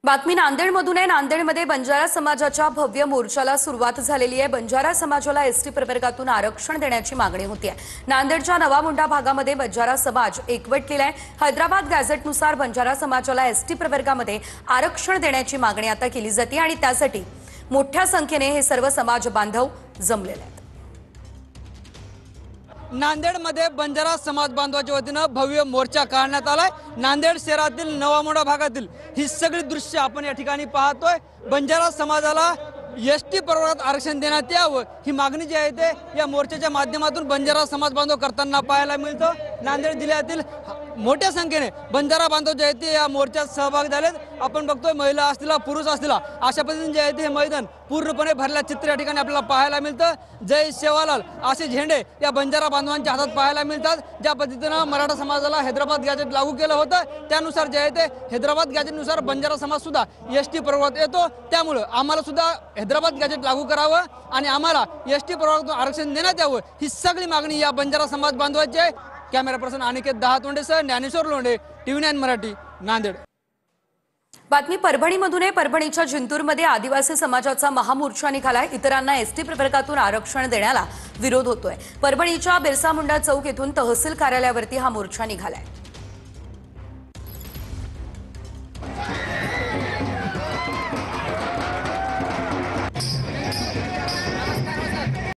बातमी नांदेडमधून आहे। नांदेडमध्ये बंजारा समाजाच्या भव्य मोर्चाला सुरुवात झालेली आहे। बंजारा समाजाला एसटी प्रवर्गातून आरक्षण देण्याची मागणी होती आहे। नांदेडच्या नवा मुंडा भागामध्ये बंजारा समाज एकवटलेला आहे। हैदराबाद गॅझेटनुसार बंजारा समाजाला एसटी प्रवर्गामध्ये आरक्षण देण्याची मागणी आता केली जाते आणि त्यासाठी मोठ्या संख्येने हे सर्व समाज बांधव जमलेले आहेत। नांदेडमध्ये बंजारा समाज बांधवाच्या वतीनं भव्य मोर्चा काढण्यात आलाय। नांदेड शहरातील नवा मुंडा भागातील ही सगळी दृश्य आपण या ठिकाणी पाहतोय। बंजारा समाजाला एसटी प्रवर्गात आरक्षण देण्यात यावं ही मागणी जी आहे ते या मोर्चाच्या माध्यमातून बंजारा समाज बांधव करताना पाहायला मिळतं। नांदेड जिल्ह्यातील मोठ्या संख्येने बंजारा बांधव जे आहेत ते या मोर्चात सहभागी झालेत। आपण बघतोय महिला असतील पुरुष असतील अशा पद्धतीने जे आहे ते हे मैदान पूर्णपणे भरल्या चित्र या ठिकाणी आपल्याला पाहायला मिळतं। जय सेवालाल असे झेंडे या बंजारा बांधवांच्या हातात पाहायला मिळतात। ज्या पद्धतीनं मराठा समाजाला हैदराबाद गॅजेट लागू केलं होतं त्यानुसार जे आहे ते हैदराबाद गॅजेटनुसार बंजारा समाज सुद्धा एसटी प्रवर्गात येतो। त्यामुळे आम्हाला सुद्धा हैदराबाद गॅजेट लागू करावं आणि आम्हाला एसटी प्रवर्गातून आरक्षण देण्यात यावं ही सगळी मागणी या बंजारा समाज बांधवांची आहे। कॅमेरा पर्सन अनिकेत दहातोंडेसह ज्ञानेश्वर लोंढे, TV9 मराठी, नांदेड। बातमी परभणीमधून आहे। परभणीच्या जिंतूरमध्ये आदिवासी समाजाचा महामोर्चा निघालाय। इतरांना एसटी प्रवर्गातून आरक्षण देण्याला विरोध होतोय। परभणीच्या बिरसा मुंडा चौक येथून तहसील कार्यालयावरती हा मोर्चा निघालाय।